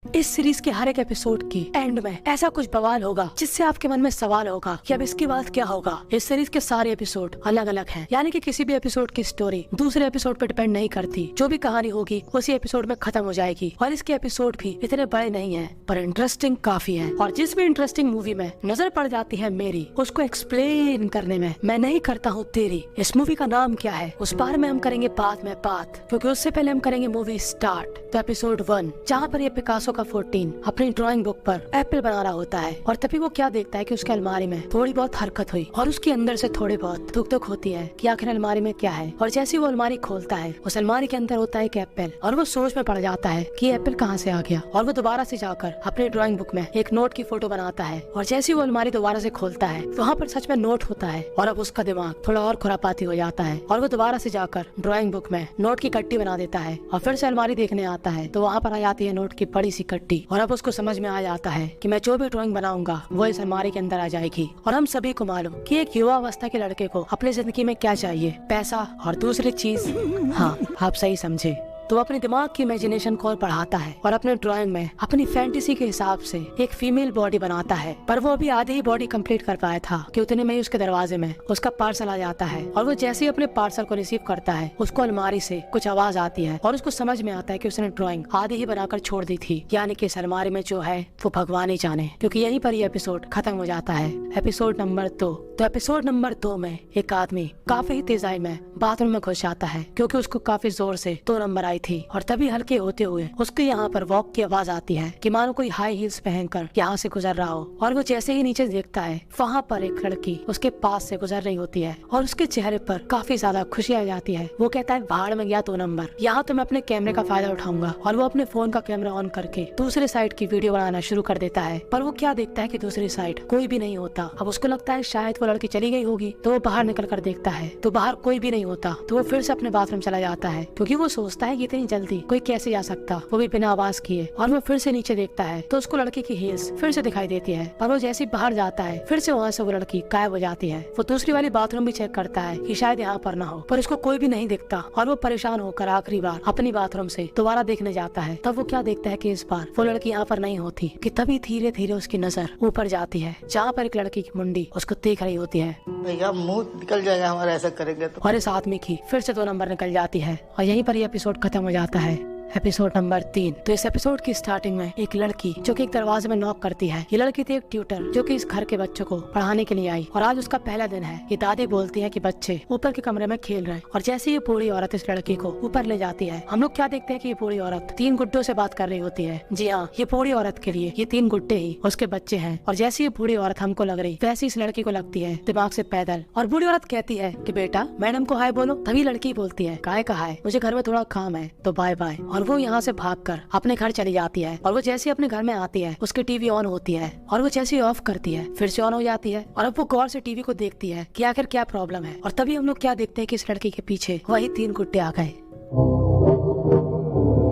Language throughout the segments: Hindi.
इस सीरीज के हर एक एपिसोड की एंड में ऐसा कुछ बवाल होगा जिससे आपके मन में सवाल होगा कि अब इसके बाद क्या होगा। इस सीरीज के सारे एपिसोड अलग अलग हैं, यानी कि किसी भी एपिसोड की स्टोरी दूसरे एपिसोड पर डिपेंड नहीं करती। जो भी कहानी होगी उसी एपिसोड में खत्म हो जाएगी। और इसके एपिसोड भी इतने बड़े नहीं है पर इंटरेस्टिंग काफी है। और जिस भी इंटरेस्टिंग मूवी में नजर पड़ जाती है मेरी, उसको एक्सप्लेन करने में मैं नहीं करता हूँ तेरी। इस मूवी का नाम क्या है उस बारे में हम करेंगे बाद में बात, क्योंकि उससे पहले हम करेंगे मूवी स्टार्ट। तो एपिसोड 1, जहाँ पर ये पिकासो का 14 अपनी ड्राइंग बुक पर एप्पल बना रहा होता है और तभी वो क्या देखता है कि उसके अलमारी में थोड़ी बहुत हरकत हुई और उसके अंदर से थोड़ी बहुत दुख होती है कि आखिर अलमारी में क्या है। और जैसे वो अलमारी खोलता है, उस अलमारी के अंदर होता है एक एप्पल और वो सोच में पड़ जाता है कि एप्पल कहाँ से आ गया। और वो दोबारा से जाकर अपनी ड्राइंग बुक में एक नोट की फोटो बनाता है और जैसे वो अलमारी दोबारा से खोलता है वहाँ पर सच में नोट होता है। और अब उसका दिमाग थोड़ा और खुरापाती हो जाता है और वो दोबारा से जाकर ड्राइंग बुक में नोट की कट्टी बना देता है और फिर से अलमारी देखने आता है तो वहाँ पर आ जाती है नोट की बड़ी सी कट्टी। और अब उसको समझ में आ जाता है कि मैं जो भी ड्राइंग बनाऊंगा वो इस अलमारी के अंदर आ जाएगी। और हम सभी को मालूम कि एक युवा अवस्था के लड़के को अपनी जिंदगी में क्या चाहिए, पैसा और दूसरी चीज, हाँ आप सही समझे, तो अपने दिमाग की इमेजिनेशन को और बढ़ाता है और अपने ड्राइंग में अपनी फैंटेसी के हिसाब से एक फीमेल बॉडी बनाता है। पर वो अभी आधी ही बॉडी कंप्लीट कर पाया था कि उतने में ही उसके दरवाजे में उसका पार्सल आ जाता है। और वो जैसे ही अपने पार्सल को रिसीव करता है उसको अलमारी से कुछ आवाज आती है और उसको समझ में आता है कि उसने ड्राइंग आधी ही बनाकर छोड़ दी थी, यानी कि इस अलमारी में जो है वो भगवान ही जाने, क्योंकि यहीं पर ये एपिसोड खत्म हो जाता है। Episode number 2। तो एपिसोड नंबर 2 में एक आदमी काफी तेजाई में बाथरूम में घुस जाता है क्योंकि उसको काफी जोर से 2 नंबर आई थी। और तभी हल्के होते हुए उसके यहाँ पर वॉक की आवाज आती है कि मानो कोई हाई हील्स पहनकर यहाँ से गुजर रहा हो। और वो जैसे ही नीचे देखता है वहाँ पर एक लड़की उसके पास से गुजर रही होती है और उसके चेहरे पर काफी ज्यादा खुशी आ जाती है। वो कहता है भाड़ में गया 2 नंबर, यहाँ तो मैं अपने कैमरे का फायदा उठाऊंगा। और वो अपने फोन का कैमरा ऑन करके दूसरे साइड की वीडियो बनाना शुरू कर देता है। पर वो क्या देखता है कि दूसरी साइड कोई भी नहीं होता। अब उसको लगता है शायद वो लड़की चली गई होगी, तो वो बाहर निकल कर देखता है तो बाहर कोई भी नहीं होता। तो वो फिर से अपने बाथरूम चला जाता है क्योंकि वो सोचता है कि इतनी जल्दी कोई कैसे जा सकता, वो भी बिना आवाज किए। और वो फिर से नीचे देखता है तो उसको लड़की की हील्स फिर से दिखाई देती है। पर वो जैसे ही बाहर जाता है फिर से वहाँ से वो लड़की गायब हो जाती है। वो दूसरी वाली बाथरूम भी चेक करता है कि शायद यहाँ पर ना हो, पर उसको कोई भी नहीं दिखता। और वो परेशान होकर आखिरी बार अपनी बाथरूम से दोबारा देखने जाता है। तब वो क्या देखता है कि इस बार वो लड़की यहाँ पर नहीं होती। कि तभी धीरे धीरे उसकी नजर ऊपर जाती है जहाँ पर एक लड़की की मुंडी उसको देख रही होती है। भैया मुंह निकल जाएगा हमारा ऐसा करेंगे तो। और इस आदमी की फिर से 2 नंबर निकल जाती है और यहीं पर ये एपिसोड खत्म हो जाता है। Episode number 3। तो इस एपिसोड की स्टार्टिंग में एक लड़की जो कि एक दरवाजे में नॉक करती है। ये लड़की थी एक ट्यूटर जो कि इस घर के बच्चों को पढ़ाने के लिए आई और आज उसका पहला दिन है। ये दादी बोलती है कि बच्चे ऊपर के कमरे में खेल रहे हैं। और जैसे ये बूढ़ी औरत इस लड़की को ऊपर ले जाती है, हम लोग क्या देखते हैं कि ये बूढ़ी औरत 3 गुड्डों से बात कर रही होती है। जी हाँ, ये बूढ़ी औरत के लिए ये 3 गुड्डे ही उसके बच्चे हैं। और जैसे ये बूढ़ी औरत हमको लग रही वैसी इस लड़की को लगती है दिमाग से पैदल। और बूढ़ी औरत कहती है कि बेटा मैडम को हाय बोलो। तभी लड़की बोलती है काय का हाय, मुझे घर में थोड़ा काम है तो बाय बाय। और वो यहाँ से भाग कर अपने घर चली जाती है। और वो जैसे अपने घर में आती है उसकी टीवी ऑन होती है और वो जैसे ऑफ करती है फिर से ऑन हो जाती है। और अब वो गौर से टीवी को देखती है कि आखिर क्या प्रॉब्लम है। और तभी हम लोग क्या देखते हैं कि इस लड़की के पीछे वही 3 गुड्डे आ गए।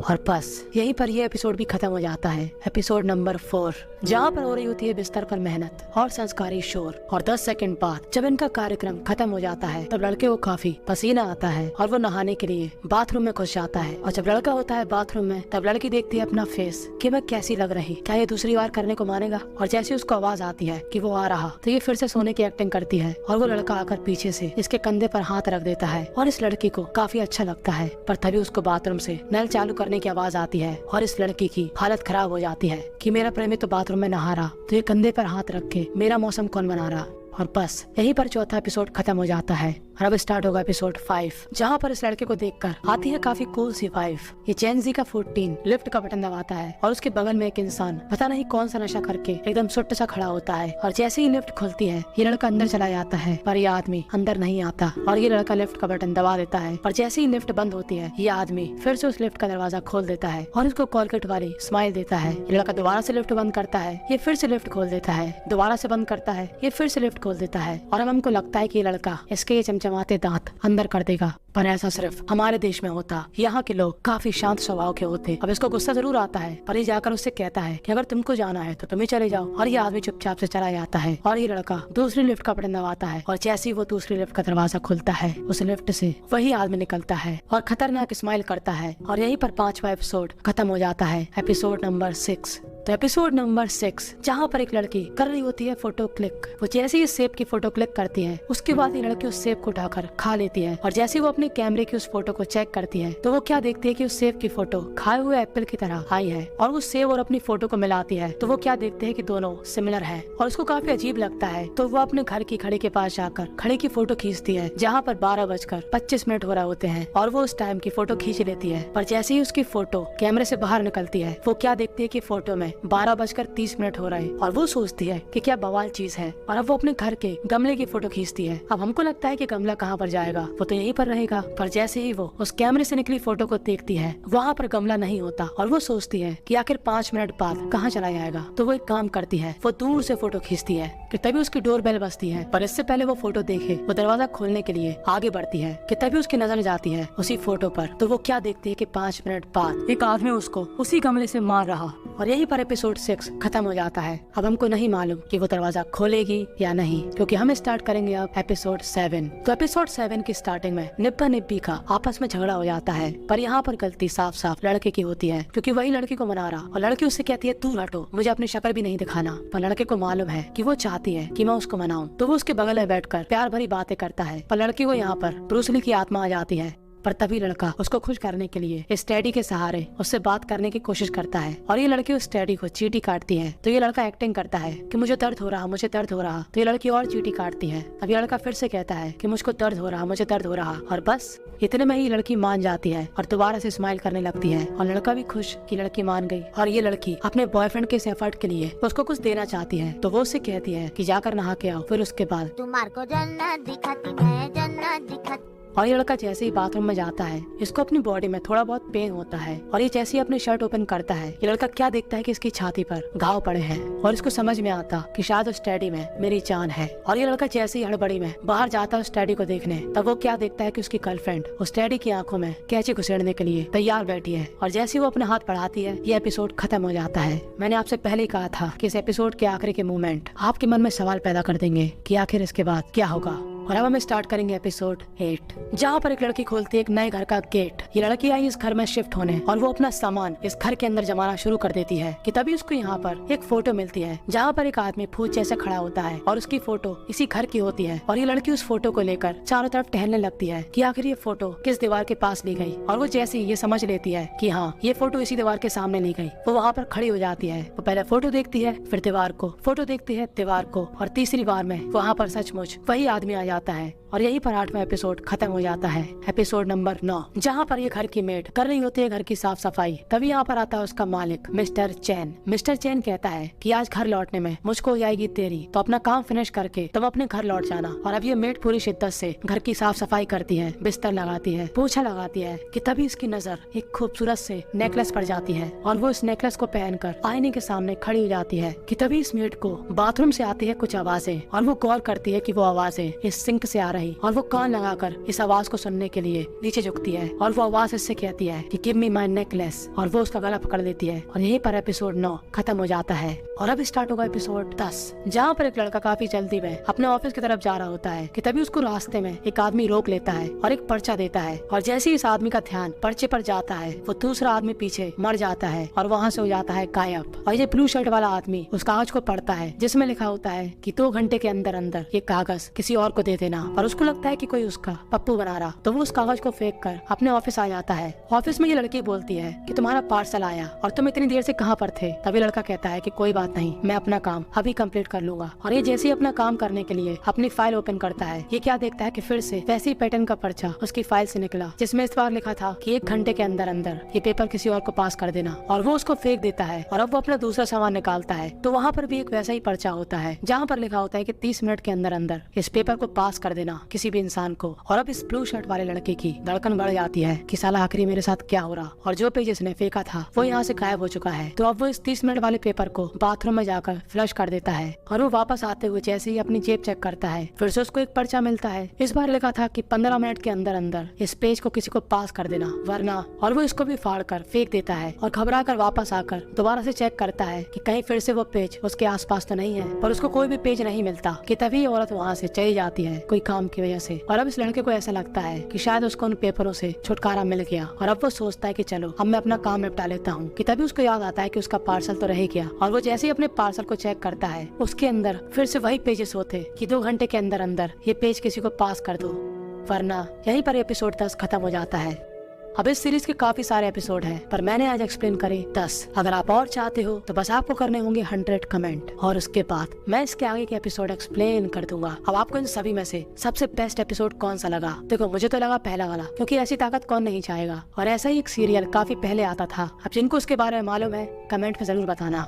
और बस यहीं पर ये एपिसोड भी खत्म हो जाता है। एपिसोड नंबर 4, जहाँ पर हो रही होती है बिस्तर पर मेहनत और संस्कारी शोर। और 10 सेकंड बाद जब इनका कार्यक्रम खत्म हो जाता है तब लड़के को काफी पसीना आता है और वो नहाने के लिए बाथरूम में घुस जाता है। और जब लड़का होता है बाथरूम में तब लड़की देखती है अपना फेस कि मैं कैसी लग रही, क्या ये दूसरी बार करने को मानेगा। और जैसे उसको आवाज आती है कि वो आ रहा तो ये फिर से सोने की एक्टिंग करती है और वो लड़का आकर पीछे से इसके कंधे पर हाथ रख देता है और इस लड़की को काफी अच्छा लगता है। पर तभी उसको बाथरूम से नल चालू करने की आवाज आती है और इस लड़की की हालत खराब हो जाती है कि मेरा प्रेमी तो बाथरूम में नहा रहा तो ये कंधे पर हाथ रख के मेरा मौसम कौन बना रहा। और बस यहीं पर चौथा एपिसोड खत्म हो जाता है। और अब स्टार्ट होगा एपिसोड 5, जहाँ पर इस लड़के को देखकर आती है काफी कूल सी वाइफ। ये जेनजी का 14 लिफ्ट का बटन दबाता है और उसके बगल में एक इंसान पता नहीं कौन सा नशा करके एकदम सुट्ट सा खड़ा होता है। और जैसे ही लिफ्ट खुलती है ये लड़का अंदर चला जाता है पर ये आदमी अंदर नहीं आता और ये लड़का लिफ्ट का बटन दबा देता है। और जैसे ही लिफ्ट बंद होती है ये आदमी फिर से उस लिफ्ट का दरवाजा खोल देता है और उसको कॉलगेट वाली स्माइल देता है। ये लड़का दोबारा से लिफ्ट बंद करता है, ये फिर से लिफ्ट खोल देता है, दोबारा से बंद करता है, ये फिर से लिफ्ट खोल देता है। और अब हमको लगता है कि ये लड़का इसके ये चमचमाते दांत अंदर कर देगा। पर ऐसा सिर्फ हमारे देश में होता। यहाँ के लोग काफी शांत स्वभाव के होते। अब इसको गुस्सा जरूर आता है, पर ये जाकर उससे कहता है कि अगर तुमको जाना है तो तुम ही चले जाओ। और ये आदमी चुपचाप से चला जाता है और ये लड़का दूसरी लिफ्ट का बटन दबाता है और जैसे ही वो दूसरी लिफ्ट का दरवाजा खुलता है उस लिफ्ट से वही आदमी निकलता है और खतरनाक स्माइल करता है। और यहीं पर 5वां एपिसोड खत्म हो जाता है, एपिसोड नंबर 6। तो एपिसोड नंबर 6 जहाँ पर एक लड़की कर रही होती है फोटो क्लिक। वो जैसे ही सेब की फोटो क्लिक करती है उसके बाद ये लड़की उस सेब को उठाकर खा लेती है। और जैसे ही वो अपने कैमरे की उस फोटो को चेक करती है तो वो क्या देखती है कि उस सेब की फोटो खाए हुए एप्पल की तरह आई है। और वो सेब और अपनी फोटो को मिलाती है तो वो क्या देखते है कि दोनों सिमिलर है और उसको काफी अजीब लगता है। तो वो अपने घर की घड़ी के पास जाकर घड़ी की फोटो खींचती है जहाँ पर 12:25 हो रहे होते हैं और वो उस टाइम की फोटो खींच लेती है। पर जैसे ही उसकी फोटो कैमरे से बाहर निकलती है वो क्या देखती है कि फोटो में 12:30 हो रहे और वो सोचती है कि क्या बवाल चीज है। और अब वो अपने घर के गमले की फोटो खींचती है। अब हमको लगता है कि गमला कहाँ पर जाएगा, वो तो यहीं पर रहेगा। पर जैसे ही वो उस कैमरे से निकली फोटो को देखती है वहाँ पर गमला नहीं होता और वो सोचती है कि आखिर 5 मिनट बाद कहाँ चला जाएगा। तो वो एक काम करती है, वो दूर से फोटो खींचती है कि तभी उसकी डोर बेल बजती है। पर इससे पहले वो फोटो देखे वो दरवाजा खोलने के लिए आगे बढ़ती है कि तभी उसकी नजर जाती है उसी फोटो पर। तो वो क्या देखती है कि 5 मिनट बाद एक आदमी उसको उसी गमले से मार रहा। और यहीं पर एपिसोड 6 खत्म हो जाता है। अब हमको नहीं मालूम कि वो दरवाजा खोलेगी या नहीं, क्योंकि हम स्टार्ट करेंगे अब एपिसोड 7। तो एपिसोड 7 की स्टार्टिंग में निब्बा निब्बी का आपस में झगड़ा हो जाता है। पर यहाँ पर गलती साफ साफ लड़के की होती है, क्योंकि वही लड़की को मना रहा और लड़की उससे कहती है तू हटो, मुझे अपनी शक्ल भी नहीं दिखाना। पर लड़के को मालूम है कि वो चाहती है कि मैं उसको मनाऊं, तो वो उसके बगल में बैठकर प्यार भरी बातें करता है। पर लड़की को यहाँ पर ब्रूस ली की आत्मा आ जाती है। पर तभी लड़का उसको खुश करने के लिए इस टेडी के सहारे उससे बात करने की कोशिश करता है और ये लड़की उस टेडी को चींटी काटती है। तो ये लड़का एक्टिंग करता है कि मुझे दर्द हो रहा, मुझे दर्द हो रहा। तो ये लड़की और चींटी काटती है। अब ये लड़का फिर से कहता है कि मुझको दर्द हो रहा, मुझे दर्द हो रहा। और बस इतने में ही लड़की मान जाती है और दोबारा से स्माइल करने लगती है। और लड़का भी खुश कि लड़की मान गई। और ये लड़की अपने बॉयफ्रेंड के इस एफर्ट के लिए उसको कुछ देना चाहती है। तो वो उससे कहती है कि जाकर नहा के आओ, फिर उसके बाद तुम्हारे को जन्नत दिखाती, मैं जन्नत दिखाती। और ये लड़का जैसे ही बाथरूम में जाता है इसको अपनी बॉडी में थोड़ा बहुत पेन होता है। और ये जैसे ही अपनी शर्ट ओपन करता है ये लड़का क्या देखता है कि इसकी छाती पर घाव पड़े हैं। और इसको समझ में आता कि शायद उस टेडी में मेरी जान है। और ये लड़का जैसे ही हड़बड़ी में बाहर जाता है उस टेडी को देखने, तब वो क्या देखता है कि उसकी गर्लफ्रेंड उस टेडी की आंखों में कैंची घुसेड़ने के लिए तैयार बैठी है। और जैसे ही वो अपना हाथ बढ़ाती है ये एपिसोड खत्म हो जाता है। मैंने आपसे पहले ही कहा था कि इस एपिसोड के आखिरी के मोमेंट आपके मन में सवाल पैदा कर देंगे कि आखिर इसके बाद क्या होगा। और अब हम स्टार्ट करेंगे एपिसोड 8, जहाँ पर एक लड़की खोलती है एक नए घर का गेट। ये लड़की आई इस घर में शिफ्ट होने और वो अपना सामान इस घर के अंदर जमाना शुरू कर देती है कि तभी उसको यहाँ पर एक फोटो मिलती है जहाँ पर एक आदमी फूट जैसे खड़ा होता है और उसकी फोटो इसी घर की होती है। और ये लड़की उस फोटो को लेकर चारों तरफ टहलने लगती है कि आखिर ये फोटो किस दीवार के पास ली गई। और वो जैसे ही ये समझ लेती है कि हाँ ये फोटो इसी दीवार के सामने ली गई, वो वहाँ पर खड़ी हो जाती है। वो पहले फोटो देखती है, फिर दीवार को, फोटो देखती है, दीवार को, और तीसरी बार में वहाँ पर सचमुच वही आदमी आ जाता है। और यहीं पर 8वां एपिसोड खत्म हो जाता है, एपिसोड नंबर 9, जहाँ पर ये घर की मेड कर रही होती है घर की साफ सफाई। तभी यहाँ पर आता है उसका मालिक मिस्टर चैन। मिस्टर चैन कहता है कि आज घर लौटने में मुझको हो जाएगी देरी, तो अपना काम फिनिश करके तुम अपने घर लौट जाना। और अब ये मेड पूरी शिद्दत से घर की साफ सफाई करती है, बिस्तर लगाती है, पोछा लगाती है कि तभी इसकी नजर एक खूबसूरत से नेकलेस पर जाती है। और वो इस नेकलेस को पहनकर आईने के सामने खड़ी हो जाती है कि तभी इस मेड को बाथरूम से आती है कुछ आवाजें। और वो गौर करती है कि वो आवाजें इस सिंक से आ रही। और वो कान लगाकर इस आवाज को सुनने के लिए नीचे झुकती है और वो आवाज इससे कहती है कि गिव मी माय नेकलेस। और वो उसका गला पकड़ लेती है। और यहीं पर एपिसोड 9 खत्म हो जाता है। और अब स्टार्ट होगा एपिसोड 10, जहाँ पर एक लड़का काफी जल्दी में अपने ऑफिस की तरफ जा रहा होता है कि तभी उसको रास्ते में एक आदमी रोक लेता है और एक पर्चा देता है। और जैसे ही इस आदमी का ध्यान पर्चे पर जाता है वो दूसरा आदमी पीछे मर जाता है और वहाँ से हो जाता है गायब। और ये ब्लू शर्ट वाला आदमी उस कागज को पढ़ता है जिसमें लिखा होता है कि 2 घंटे के अंदर अंदर ये कागज किसी और को दे देना। और उसको लगता है कि कोई उसका पप्पू बना रहा, तो वो उस कागज को फेंक कर अपने ऑफिस आ जाता है। ऑफिस में ये लड़की बोलती है कि तुम्हारा पार्सल आया और तुम इतनी देर से कहाँ पर थे। तभी लड़का कहता है कि कोई बात नहीं, मैं अपना काम अभी कंप्लीट कर लूंगा। और ये जैसे ही अपना काम करने के लिए अपनी फाइल ओपन करता है ये क्या देखता है कि फिर से वैसी पैटर्न का पर्चा उसकी फाइल से निकला जिसमें इस बार लिखा था कि 1 घंटे के अंदर अंदर ये पेपर किसी और को पास कर देना। और वो उसको फेंक देता है और अब वो अपना दूसरा सामान निकालता है तो वहाँ पर भी एक वैसा ही पर्चा होता है जहाँ पर लिखा होता है कि 30 मिनट के अंदर अंदर इस पेपर को पास कर देना किसी भी इंसान को। और अब इस ब्लू शर्ट वाले लड़के की धड़कन बढ़ जाती है कि साला आखिरी मेरे साथ क्या हो रहा, और जो पेज इसने फेंका था वो यहाँ से गायब हो चुका है। तो अब वो इस 30 मिनट वाले पेपर को बाथरूम में जाकर फ्लश कर देता है, और वो वापस आते हुए जैसे ही अपनी जेब चेक करता है फिर से उसको एक पर्चा मिलता है। इस बार लिखा था कि 15 मिनट के अंदर अंदर इस पेज को किसी को पास कर देना वरना, और वो इसको भी फाड़ कर फेंक देता है और घबरा कर वापस आकर दोबारा से चेक करता है कि कहीं फिर से वो पेज उसके आसपास तो नहीं है, पर उसको कोई भी पेज नहीं मिलता कि तभी औरत वहाँ से चली जाती है कोई काम की वजह से। और अब इस लड़के को ऐसा लगता है कि शायद उसको उन पेपरों से छुटकारा मिल गया, और अब वो सोचता है कि चलो अब मैं अपना काम निपटा लेता हूँ, कि तभी उसको याद आता है कि उसका पार्सल तो रह गया। और वो जैसे ही अपने पार्सल को चेक करता है उसके अंदर फिर से वही पेजेस होते कि 2 घंटे के अंदर अंदर ये पेज किसी को पास कर दो वरना। यहीं पर एपिसोड 10 खत्म हो जाता है। अब इस सीरीज के काफी सारे एपिसोड हैं, पर मैंने आज एक्सप्लेन करे 10। अगर आप और चाहते हो तो बस आपको करने होंगे 100 कमेंट, और उसके बाद मैं इसके आगे के एपिसोड एक्सप्लेन कर दूंगा। अब आपको इन सभी में से सबसे बेस्ट एपिसोड कौन सा लगा? देखो मुझे तो लगा पहला वाला, क्योंकि ऐसी ताकत कौन नहीं चाहेगा, और ऐसा ही एक सीरियल काफी पहले आता था। अब जिनको उसके बारे में मालूम है कमेंट में जरूर बताना।